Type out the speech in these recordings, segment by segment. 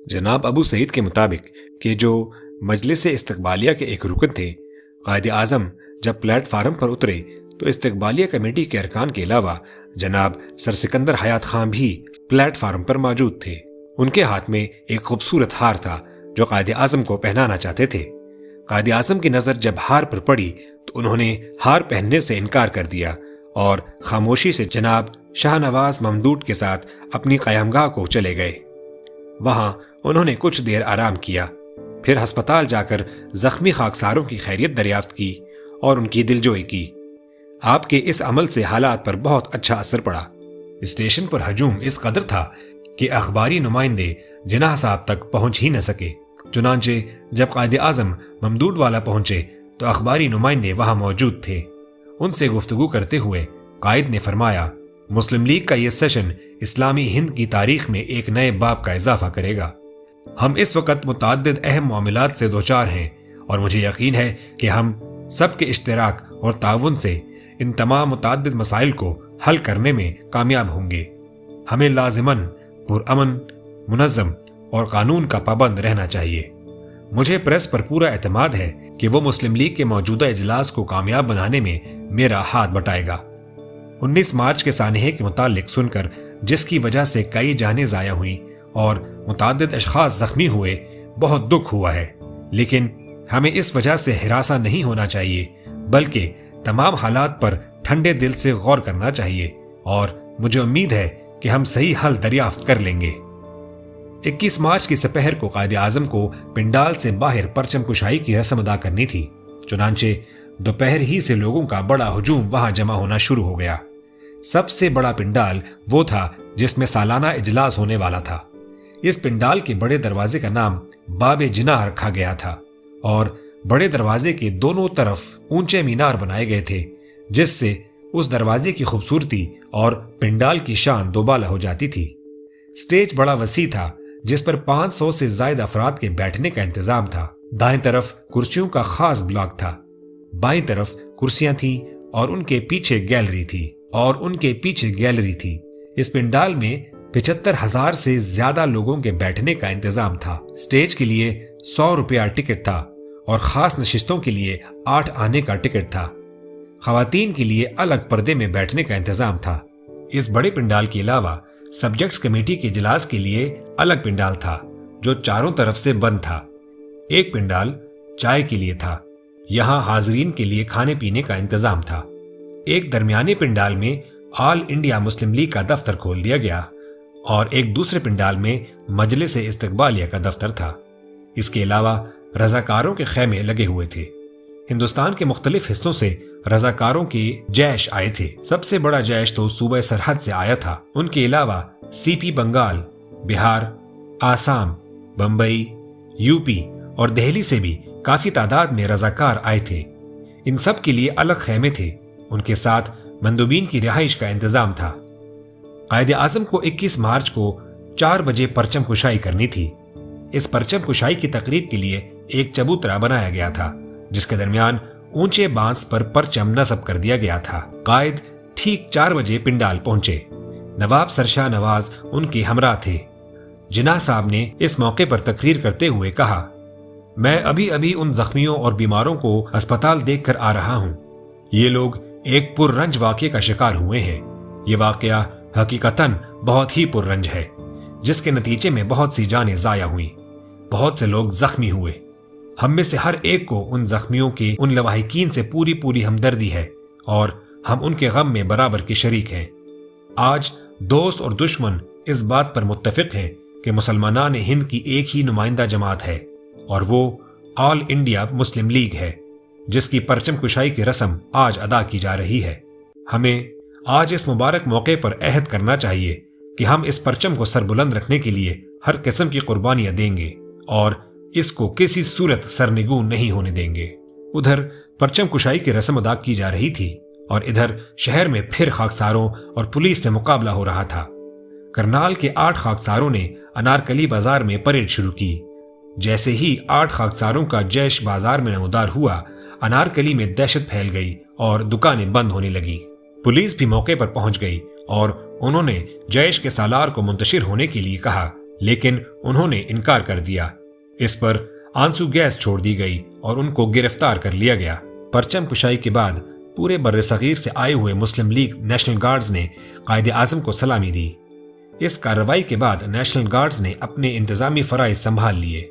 جناب ابو سعید کے مطابق کہ جو مجلس استقبالیہ کے ایک رکن تھے، قائد اعظم جب پلیٹ فارم پر اترے تو استقبالیہ کمیٹی کے ارکان کے علاوہ جناب سر سکندر حیات خان بھی پلیٹ فارم پر موجود تھے۔ ان کے ہاتھ میں ایک خوبصورت ہار تھا جو قائد اعظم کو پہنانا چاہتے تھے۔ قائد اعظم کی نظر جب ہار پر پڑی تو انہوں نے ہار پہننے سے انکار کر دیا اور خاموشی سے جناب شاہ نواز ممدوٹ کے ساتھ اپنی قیامگاہ کو چلے گئے۔ وہاں انہوں نے کچھ دیر آرام کیا، پھر ہسپتال جا کر زخمی خاکساروں کی خیریت دریافت کی اور ان کی دلجوئی کی۔ آپ کے اس عمل سے حالات پر بہت اچھا اثر پڑا۔ اسٹیشن پر ہجوم اس قدر تھا کہ اخباری نمائندے جناح صاحب تک پہنچ ہی نہ سکے۔ چنانچہ جب قائد اعظم ممدوٹ والا پہنچے تو اخباری نمائندے وہاں موجود تھے۔ ان سے گفتگو کرتے ہوئے قائد نے فرمایا، مسلم لیگ کا یہ سیشن اسلامی ہند کی تاریخ میں ایک نئے باب کا اضافہ کرے گا۔ ہم اس وقت متعدد اہم معاملات سے دوچار ہیں اور مجھے یقین ہے کہ ہم سب کے اشتراک اور تعاون سے ان تمام متعدد مسائل کو حل کرنے میں کامیاب ہوں گے۔ ہمیں لازماً پرامن، منظم اور قانون کا پابند رہنا چاہیے۔ مجھے پریس پر پورا اعتماد ہے کہ وہ مسلم لیگ کے موجودہ اجلاس کو کامیاب بنانے میں میرا ہاتھ بٹائے گا۔ 19 مارچ کے سانحے کے متعلق سن کر جس کی وجہ سے کئی جانیں ضائع ہوئیں اور متعدد اشخاص زخمی ہوئے، بہت دکھ ہوا ہے، لیکن ہمیں اس وجہ سے ہراساں نہیں ہونا چاہیے بلکہ تمام حالات پر ٹھنڈے دل سے غور کرنا چاہیے اور مجھے امید ہے کہ ہم صحیح حل دریافت کر لیں گے۔ 21 مارچ کی سپہر کو قائد اعظم کو پنڈال سے باہر پرچم کشائی کی رسم ادا کرنی تھی، چنانچہ دوپہر ہی سے لوگوں کا بڑا ہجوم وہاں جمع ہونا شروع ہو گیا۔ سب سے بڑا پنڈال وہ تھا جس میں سالانہ اجلاس ہونے والا تھا۔ اس پنڈال کے بڑے دروازے کا نام باب جناح رکھا گیا تھا اور بڑے دروازے کے دونوں طرف اونچے مینار بنائے گئے تھے، جس سے اس دروازے کی خوبصورتی اور پنڈال کی شان دوبالا ہو جاتی تھی۔ سٹیج بڑا وسیع تھا جس پر 500 سے زائد افراد کے بیٹھنے کا انتظام تھا۔ دائیں طرف کرسیوں کا خاص بلاک تھا، بائیں طرف کرسیاں تھیں اور ان کے پیچھے گیلری تھی۔ اس پنڈال میں 75,000 سے زیادہ لوگوں کے بیٹھنے کا انتظام تھا۔ سٹیج کے لیے 100 روپیہ ٹکٹ تھا اور خاص نشستوں کے لیے 8 آنے کا ٹکٹ تھا۔ خواتین کے لیے الگ پردے میں بیٹھنے کا انتظام تھا۔ اس بڑے پنڈال کے علاوہ سبجیکٹس کمیٹی کے اجلاس کے لیے الگ پنڈال تھا جو چاروں طرف سے بند تھا۔ ایک پنڈال چائے کے لیے تھا، یہاں حاضرین کے لیے کھانے پینے کا انتظام تھا۔ ایک درمیانے پنڈال میں آل انڈیا مسلم لیگ کا دفتر کھول دیا گیا اور ایک دوسرے پنڈال میں مجلس استقبالیہ کا دفتر تھا۔ اس کے علاوہ رضاکاروں کے خیمے لگے ہوئے تھے۔ ہندوستان کے مختلف حصوں سے رضاکاروں کے جیش آئے تھے۔ سب سے بڑا جیش تو صوبہ سرحد سے آیا تھا۔ ان کے علاوہ سی پی بنگال، بہار، آسام، بمبئی، یو پی اور دہلی سے بھی کافی تعداد میں رضاکار آئے تھے۔ ان سب کے لیے الگ خیمے تھے۔ ان کے ساتھ مندوبین کی رہائش کا انتظام تھا۔ قائد اعظم کو 21 مارچ کو 4 بجے پرچم کشائی کرنی تھی۔ اس پرچم کشائی کی تقریب کے لیے ایک چبوترا بنایا گیا تھا جس کے درمیان اونچے بانس پر پرچم نصب کر دیا گیا تھا۔ قائد ٹھیک 4 بجے پنڈال پہنچے۔ نواب سر شاہ نواز ان کے ہمراہ تھے۔ جناح صاحب نے اس موقع پر تقریر کرتے ہوئے کہا، میں ابھی ان زخمیوں اور بیماروں کو ہسپتال دیکھ کر آ رہا ہوں۔ یہ لوگ ایک پررنج واقعے کا شکار ہوئے ہیں۔ یہ واقعہ حقیقتاً بہت ہی پررنج ہے، جس کے نتیجے میں بہت سی جانیں ضائع ہوئیں، بہت سے لوگ زخمی ہوئے۔ ہم میں سے ہر ایک کو ان زخمیوں کے ان لواحقین سے پوری ہمدردی ہے اور ہم ان کے غم میں برابر کے شریک ہیں۔ آج دوست اور دشمن اس بات پر متفق ہیں کہ مسلمانان ہند کی ایک ہی نمائندہ جماعت ہے اور وہ آل انڈیا مسلم لیگ ہے، جس کی پرچم کشائی کی رسم آج ادا کی جا رہی ہے۔ ہمیں آج اس مبارک موقع پر عہد کرنا چاہیے کہ ہم اس پرچم کو سربلند رکھنے کے لیے ہر قسم کی قربانیاں دیں گے اور اس کو کسی صورت سرنگوں نہیں ہونے دیں گے۔ ادھر پرچم کشائی کی رسم ادا کی جا رہی تھی اور ادھر شہر میں پھر خاکساروں اور پولیس میں مقابلہ ہو رہا تھا۔ کرنال کے 8 خاکساروں نے انارکلی بازار میں پریڈ شروع کی۔ جیسے ہی 8 خاکساروں کا جیش بازار میں نمودار ہوا، انارکلی میں دہشت پھیل گئی اور دکانیں بند ہونے لگیں۔ پولیس بھی موقع پر پہنچ گئی اور انہوں نے جیش کے سالار کو منتشر ہونے کے لیے کہا، لیکن انہوں نے انکار کر دیا۔ اس پر آنسو گیس چھوڑ دی گئی اور ان کو گرفتار کر لیا گیا۔ پرچم کشائی کے بعد پورے بر صغیر سے آئے ہوئے مسلم لیگ نیشنل گارڈز نے قائد اعظم کو سلامی دی۔ اس کارروائی کے بعد نیشنل گارڈز نے اپنے انتظامی فرائض سنبھال لیے۔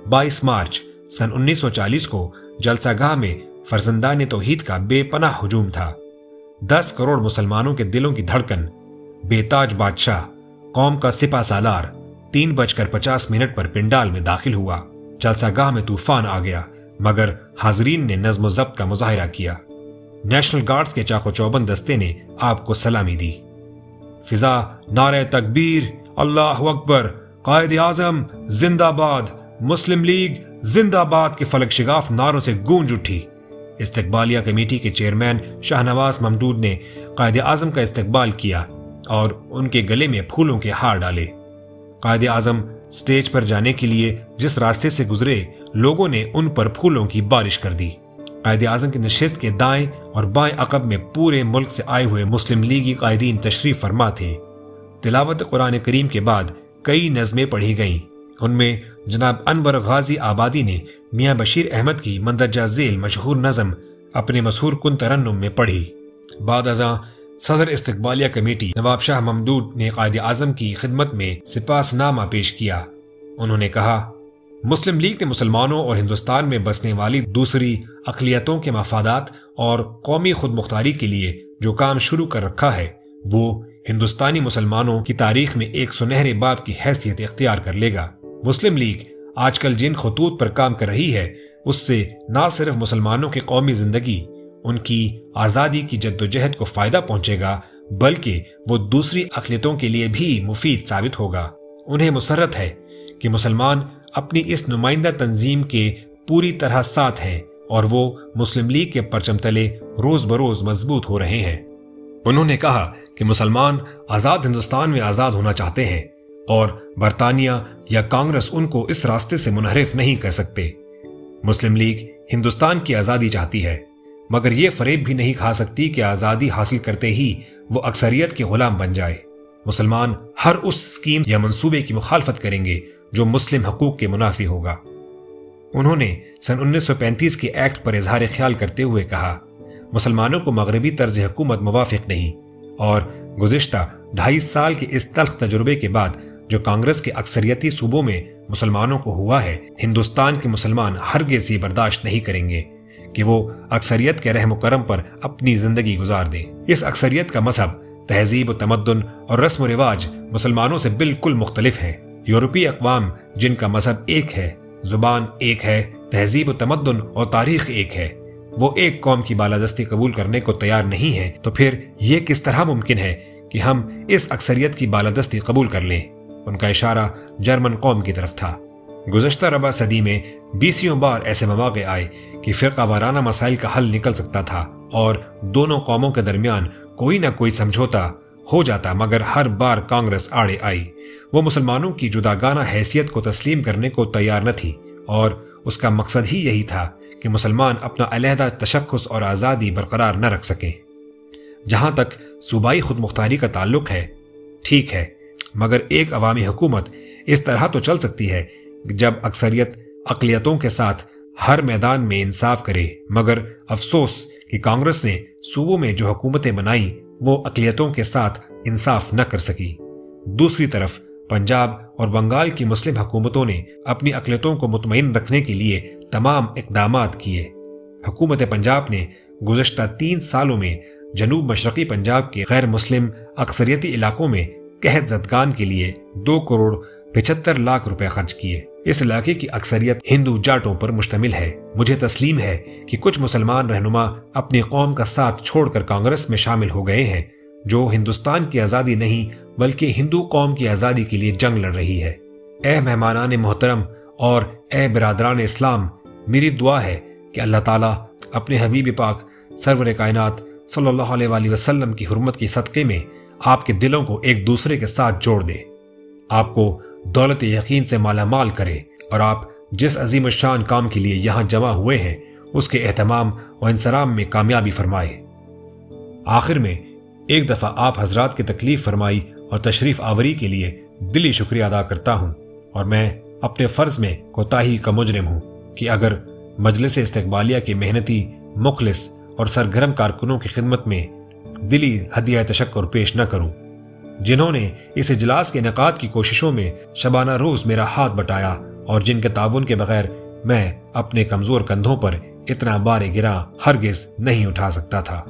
22 مارچ سن 1940 کو جلسہ گاہ میں فرزندان توحید کا بے پناہ ہجوم تھا۔ 10 کروڑ مسلمانوں کے دلوں کی دھڑکن، بے تاج بادشاہ، قوم کا سپہ سالار 3:50 پر پنڈال میں داخل ہوا۔ جلسہ گاہ میں طوفان آ گیا، مگر حاضرین نے نظم و ضبط کا مظاہرہ کیا۔ نیشنل گارڈز کے چاق و چوبند دستے نے آپ کو سلامی دی۔ فضا نعرہ تکبیر، اللہ اکبر، قائد اعظم زندہ باد، مسلم لیگ زندہ باد کے فلک شگاف نعروں سے گونج اٹھی۔ استقبالیہ کمیٹی کے چیئرمین شاہ نواز ممدود نے قائد اعظم کا استقبال کیا اور ان کے گلے میں پھولوں کے ہار ڈالے۔ قائد اعظم سٹیج پر جانے کے لیے جس راستے سے گزرے، لوگوں نے ان پر پھولوں کی بارش کر دی۔ قائد اعظم کی نشست کے دائیں اور بائیں عقب میں پورے ملک سے آئے ہوئے مسلم لیگی قائدین تشریف فرما تھے۔ تلاوت قرآن کریم کے بعد کئی نظمیں پڑھی گئیں۔ ان میں جناب انور غازی آبادی نے میاں بشیر احمد کی مندرجہ ذیل مشہور نظم اپنے مسحور کن ترنم میں پڑھی۔ بعد ازاں صدر استقبالیہ کمیٹی نواب شاہ ممدود نے قائد اعظم کی خدمت میں سپاس نامہ پیش کیا۔ انہوں نے کہا، مسلم لیگ نے مسلمانوں اور ہندوستان میں بسنے والی دوسری اقلیتوں کے مفادات اور قومی خود مختاری کے لیے جو کام شروع کر رکھا ہے، وہ ہندوستانی مسلمانوں کی تاریخ میں ایک سنہرے باب کی حیثیت اختیار کر لے گا۔ مسلم لیگ آج کل جن خطوط پر کام کر رہی ہے، اس سے نہ صرف مسلمانوں کی قومی زندگی، ان کی آزادی کی جدوجہد کو فائدہ پہنچے گا، بلکہ وہ دوسری اقلیتوں کے لیے بھی مفید ثابت ہوگا۔ انہیں مسرت ہے کہ مسلمان اپنی اس نمائندہ تنظیم کے پوری طرح ساتھ ہیں اور وہ مسلم لیگ کے پرچم تلے روز بروز مضبوط ہو رہے ہیں۔ انہوں نے کہا کہ مسلمان آزاد ہندوستان میں آزاد ہونا چاہتے ہیں اور برطانیہ یا کانگریس ان کو اس راستے سے منحرف نہیں کر سکتے۔ مسلم لیگ ہندوستان کی آزادی چاہتی ہے، مگر یہ فریب بھی نہیں کھا سکتی کہ آزادی حاصل کرتے ہی وہ اکثریت کے غلام بن جائے۔ مسلمان ہر اس اسکیم یا منصوبے کی مخالفت کریں گے جو مسلم حقوق کے منافی ہوگا۔ انہوں نے سن 1935 کے ایکٹ پر اظہار خیال کرتے ہوئے کہا، مسلمانوں کو مغربی طرز حکومت موافق نہیں، اور گزشتہ 2.5 سال کے اس تلخ تجربے کے بعد جو کانگریس کے اکثریتی صوبوں میں مسلمانوں کو ہوا ہے، ہندوستان کے مسلمان ہرگز یہ برداشت نہیں کریں گے کہ وہ اکثریت کے رحم و کرم پر اپنی زندگی گزار دیں۔ اس اکثریت کا مذہب، تہذیب و تمدن اور رسم و رواج مسلمانوں سے بالکل مختلف ہیں۔ یورپی اقوام جن کا مذہب ایک ہے، زبان ایک ہے، تہذیب و تمدن اور تاریخ ایک ہے، وہ ایک قوم کی بالادستی قبول کرنے کو تیار نہیں ہیں، تو پھر یہ کس طرح ممکن ہے کہ ہم اس اکثریت کی بالادستی قبول کر لیں؟ ان کا اشارہ جرمن قوم کی طرف تھا۔ گزشتہ ربع صدی میں 20 بار ایسے مواقع آئے کہ فرقہ وارانہ مسائل کا حل نکل سکتا تھا اور دونوں قوموں کے درمیان کوئی نہ کوئی سمجھوتا ہو جاتا، مگر ہر بار کانگریس آڑے آئی۔ وہ مسلمانوں کی جداگانہ حیثیت کو تسلیم کرنے کو تیار نہ تھی، اور اس کا مقصد ہی یہی تھا کہ مسلمان اپنا علیحدہ تشخص اور آزادی برقرار نہ رکھ سکیں۔ جہاں تک صوبائی خود مختاری کا تعلق ہے، ٹھیک ہے، مگر ایک عوامی حکومت اس طرح تو چل سکتی ہے جب اکثریت اقلیتوں کے ساتھ ہر میدان میں انصاف کرے، مگر افسوس کہ کانگریس نے صوبوں میں جو حکومتیں بنائیں وہ اقلیتوں کے ساتھ انصاف نہ کر سکی۔ دوسری طرف پنجاب اور بنگال کی مسلم حکومتوں نے اپنی اقلیتوں کو مطمئن رکھنے کے لیے تمام اقدامات کیے۔ حکومت پنجاب نے گزشتہ 3 سالوں میں جنوب مشرقی پنجاب کے غیر مسلم اکثریتی علاقوں میں قحط زدگان کے لیے 2.75 کروڑ روپے خرچ کیے۔ اس علاقے کی اکثریت ہندو جاٹوں پر مشتمل ہے۔ مجھے تسلیم ہے کہ کچھ مسلمان رہنما اپنی قوم کا ساتھ چھوڑ کر کانگریس میں شامل ہو گئے ہیں، جو ہندوستان کی آزادی نہیں بلکہ ہندو قوم کی آزادی کے لیے جنگ لڑ رہی ہے۔ اے مہمانان محترم اور اے برادران اسلام، میری دعا ہے کہ اللہ تعالیٰ اپنے حبیب پاک سرور کائنات صلی اللہ علیہ وآلہ وسلم کی حرمت کی صدقے میں آپ کے دلوں کو ایک دوسرے کے ساتھ جوڑ دے، آپ کو دولت یقین سے مالا مال کرے، اور آپ جس عظیم الشان کام کے لیے یہاں جمع ہوئے ہیں اس کے اہتمام و انصرام میں کامیابی فرمائے۔ آخر میں ایک دفعہ آپ حضرات کی تکلیف فرمائی اور تشریف آوری کے لیے دلی شکریہ ادا کرتا ہوں، اور میں اپنے فرض میں کوتاہی کا مجرم ہوں کہ اگر مجلس استقبالیہ کے محنتی، مخلص اور سرگرم کارکنوں کی خدمت میں دلی ہدیہ تشکر پیش نہ کروں، جنہوں نے اس اجلاس کے انعقاد کی کوششوں میں شبانہ روز میرا ہاتھ بٹایا اور جن کے تعاون کے بغیر میں اپنے کمزور کندھوں پر اتنا بار گراں ہرگز نہیں اٹھا سکتا تھا۔